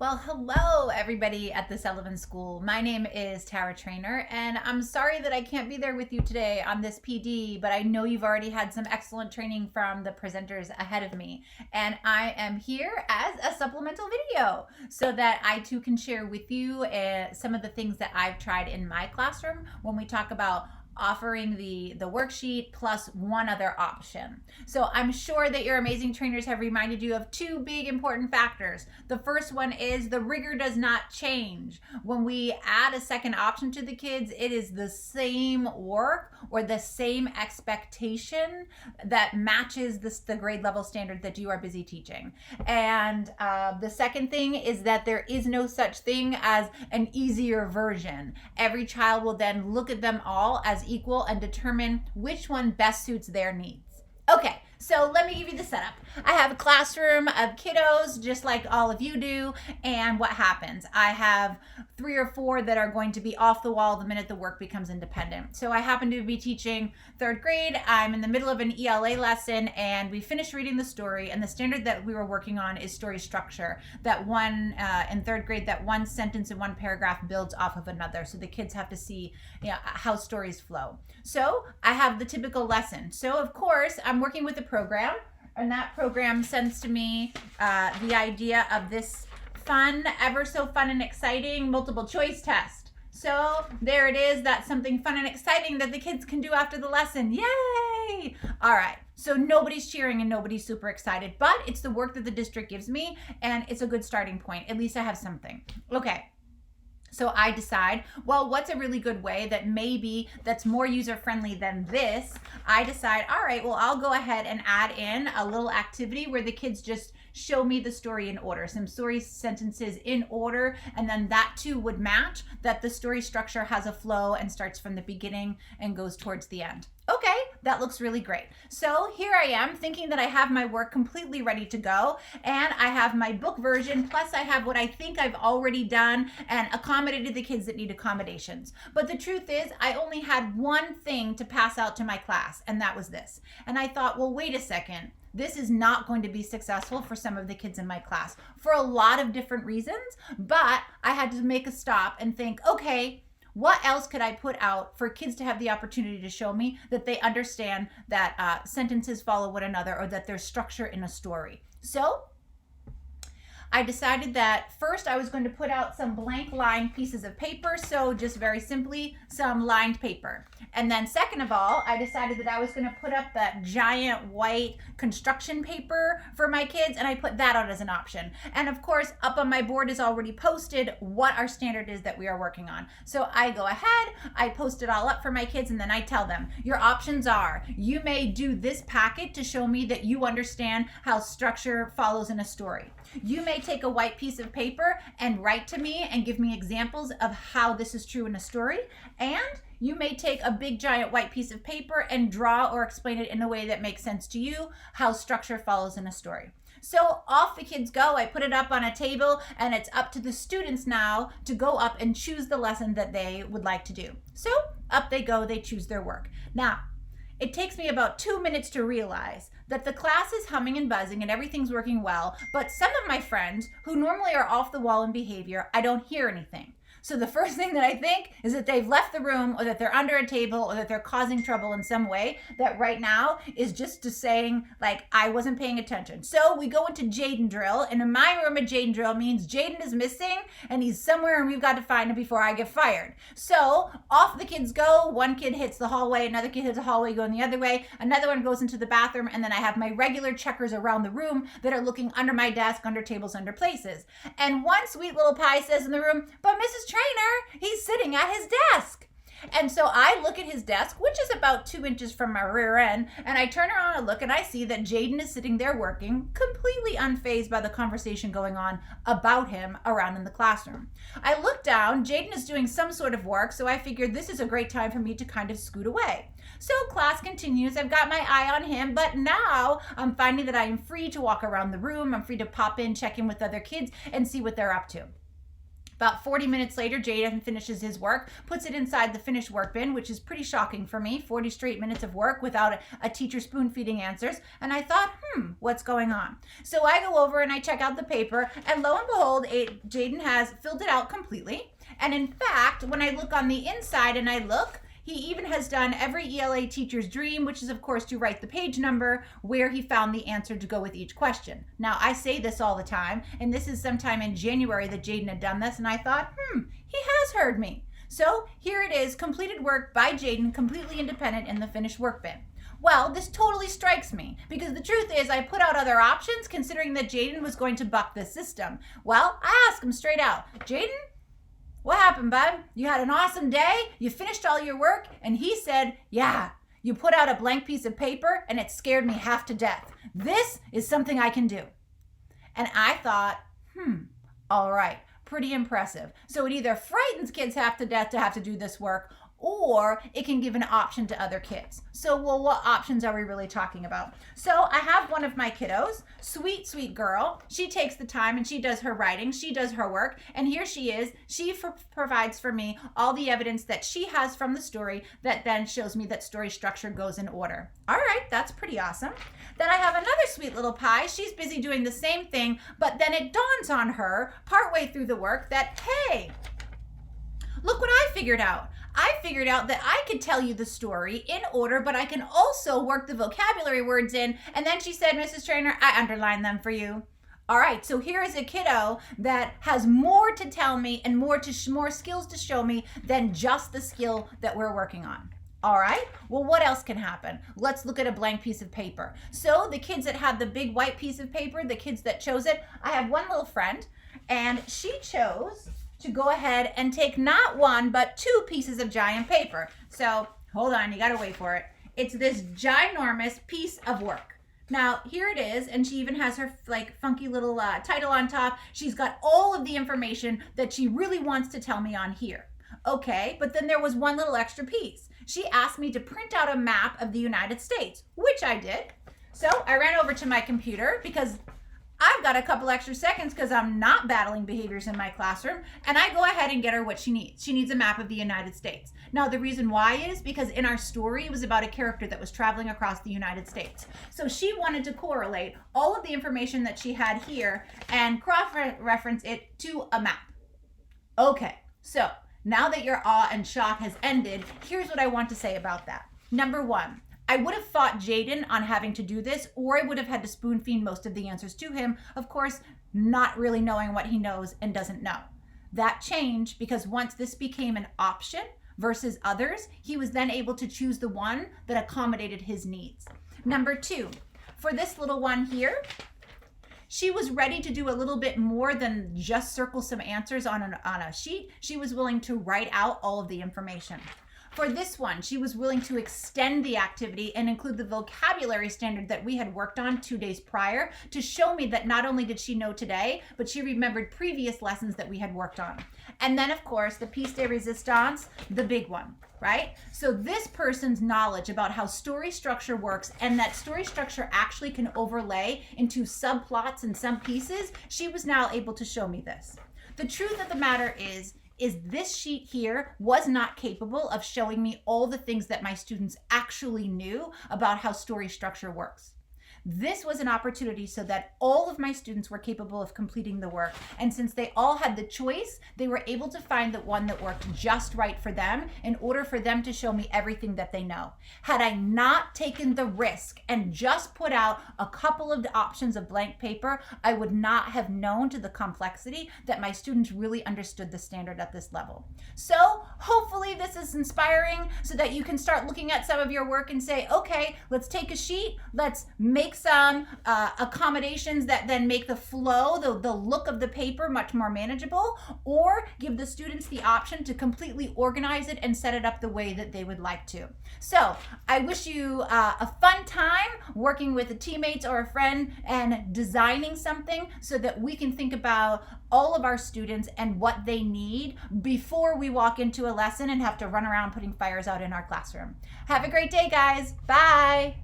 Well, hello everybody at the Sullivan School. My name is Tara Trainer, and I'm sorry that I can't be there with you today on this PD, but I know you've already had some excellent training from the presenters ahead of me, and I am here as a supplemental video so that I too can share with you some of the things that I've tried in my classroom when we talk about offering the worksheet plus one other option. So I'm sure that your amazing trainers have reminded you of two big important factors. The first one is the rigor does not change. When we add a second option to the kids, it is the same work or the same expectation that matches the grade level standard that you are busy teaching. And the second thing is that there is no such thing as an easier version. Every child will then look at them all as equal and determine which one best suits their needs. Okay, so let me give you the setup. I have a classroom of kiddos just like all of you do, and what happens? I have 3 or 4 that are going to be off the wall the minute the work becomes independent. So I happen to be teaching 3rd grade. I'm in the middle of an ELA lesson, and we finished reading the story, and the standard that we were working on is story structure. That one, in 3rd grade, that one sentence in one paragraph builds off of another, so the kids have to see how stories flow. So I have the typical lesson. So of course, I'm working with a program, and that program sends to me the idea of this fun, ever so fun and exciting multiple choice test. So there it is. That's something fun and exciting that the kids can do after the lesson. Yay! All right. So nobody's cheering and nobody's super excited, but it's the work that the district gives me, and it's a good starting point. At least I have something. Okay. So I decide, well, what's a really good way that maybe that's more user-friendly than this? I decide, all right, well, I'll go ahead and add in a little activity where the kids just show me the story in order, some story sentences in order, and then that too would match that the story structure has a flow and starts from the beginning and goes towards the end. Okay, that looks really great. So here I am thinking that I have my work completely ready to go, and I have my book version, plus I have what I think I've already done and accommodated the kids that need accommodations. But the truth is, I only had one thing to pass out to my class, and that was this. And I thought, well, wait a second. This is not going to be successful for some of the kids in my class for a lot of different reasons, but I had to make a stop and think, okay, what else could I put out for kids to have the opportunity to show me that they understand that sentences follow one another or that there's structure in a story? So I decided that first I was going to put out some blank lined pieces of paper, so just very simply some lined paper. And then second of all, I decided that I was going to put up that giant white construction paper for my kids, and I put that out as an option. And of course, up on my board is already posted what our standard is that we are working on. So I go ahead, I post it all up for my kids, and then I tell them, your options are, you may do this packet to show me that you understand how structure follows in a story. You may take a white piece of paper and write to me and give me examples of how this is true in a story. And you may take a big giant white piece of paper and draw or explain it in a way that makes sense to you, how structure follows in a story. So off the kids go. I put it up on a table, and it's up to the students now to go up and choose the lesson that they would like to do. So up they go, they choose their work. Now, it takes me about 2 minutes to realize that the class is humming and buzzing and everything's working well, but some of my friends who normally are off the wall in behavior, I don't hear anything. So the first thing that I think is that they've left the room, or that they're under a table, or that they're causing trouble in some way that right now is just to saying, like, I wasn't paying attention. So we go into Jaden drill, and in my room, a Jaden drill means Jaden is missing and he's somewhere and we've got to find him before I get fired. So off the kids go. One kid hits the hallway, another kid hits the hallway going the other way, another one goes into the bathroom, and then I have my regular checkers around the room that are looking under my desk, under tables, under places. And one sweet little pie says in the room, but Mrs. Trainer, he's sitting at his desk. And so I look at his desk, which is about 2 inches from my rear end, and I turn around and look, and I see that Jaden is sitting there working, completely unfazed by the conversation going on about him around in the classroom. I look down, Jaden is doing some sort of work, so I figured this is a great time for me to kind of scoot away. So class continues. I've got my eye on him, but now I'm finding that I am free to walk around the room. I'm free to pop in, check in with other kids, and see what they're up to. About 40 minutes later, Jaden finishes his work, puts it inside the finished work bin, which is pretty shocking for me. 40 straight minutes of work without a teacher spoon feeding answers. And I thought, what's going on? So I go over and I check out the paper, and lo and behold, Jaden has filled it out completely. And in fact, when I look on the inside and I look, he even has done every ELA teacher's dream, which is, of course, to write the page number where he found the answer to go with each question. Now, I say this all the time, and this is sometime in January that Jaden had done this, and I thought, he has heard me. So here it is, completed work by Jaden, completely independent in the finished work bin. Well, this totally strikes me, because the truth is I put out other options considering that Jaden was going to buck this system. Well, I asked him straight out, Jaden, what happened, bud? You had an awesome day? You finished all your work? And he said, yeah, you put out a blank piece of paper and it scared me half to death. This is something I can do. And I thought, all right, pretty impressive. So it either frightens kids half to death to have to do this work, or it can give an option to other kids. So, well, what options are we really talking about? So I have one of my kiddos, sweet, sweet girl. She takes the time and she does her writing, she does her work, and here she is. She provides for me all the evidence that she has from the story that then shows me that story structure goes in order. All right, that's pretty awesome. Then I have another sweet little pie. She's busy doing the same thing, but then it dawns on her partway through the work that, hey, look what I figured out. I figured out that I could tell you the story in order, but I can also work the vocabulary words in. And then she said, Mrs. Trainer, I underlined them for you. All right, so here is a kiddo that has more to tell me and more skills to show me than just the skill that we're working on. All right, well, what else can happen? Let's look at a blank piece of paper. So the kids that had the big white piece of paper, the kids that chose it, I have one little friend, and she chose to go ahead and take not one, but 2 pieces of giant paper. So hold on, you gotta wait for it. It's this ginormous piece of work. Now, here it is, and she even has her like funky little title on top. She's got all of the information that she really wants to tell me on here. Okay, but then there was one little extra piece. She asked me to print out a map of the United States, which I did. So I ran over to my computer because I've got a couple extra seconds because I'm not battling behaviors in my classroom, and I go ahead and get her what she needs. She needs a map of the United States. Now, the reason why is because in our story, it was about a character that was traveling across the United States. So she wanted to correlate all of the information that she had here and cross-reference it to a map. Okay, so now that your awe and shock has ended, here's what I want to say about that. Number 1, I would have fought Jaden on having to do this, or I would have had to spoon feed most of the answers to him, of course, not really knowing what he knows and doesn't know. That changed because once this became an option versus others, he was then able to choose the one that accommodated his needs. Number 2, for this little one here, she was ready to do a little bit more than just circle some answers on a sheet. She was willing to write out all of the information. For this one, she was willing to extend the activity and include the vocabulary standard that we had worked on 2 days prior to show me that not only did she know today, but she remembered previous lessons that we had worked on. And then, of course, the piece de resistance, the big one, right? So this person's knowledge about how story structure works and that story structure actually can overlay into subplots and some pieces, she was now able to show me this. The truth of the matter is this sheet here was not capable of showing me all the things that my students actually knew about how story structure works. This was an opportunity so that all of my students were capable of completing the work. And since they all had the choice, they were able to find the one that worked just right for them in order for them to show me everything that they know. Had I not taken the risk and just put out a couple of options of blank paper, I would not have known to the complexity that my students really understood the standard at this level. So hopefully this is inspiring so that you can start looking at some of your work and say, okay, let's take a sheet, let's make some accommodations that then make the flow, the look of the paper much more manageable, or give the students the option to completely organize it and set it up the way that they would like to. So I wish you a fun time working with a teammate or a friend and designing something so that we can think about all of our students and what they need before we walk into a lesson and have to run around putting fires out in our classroom. Have a great day, guys. Bye.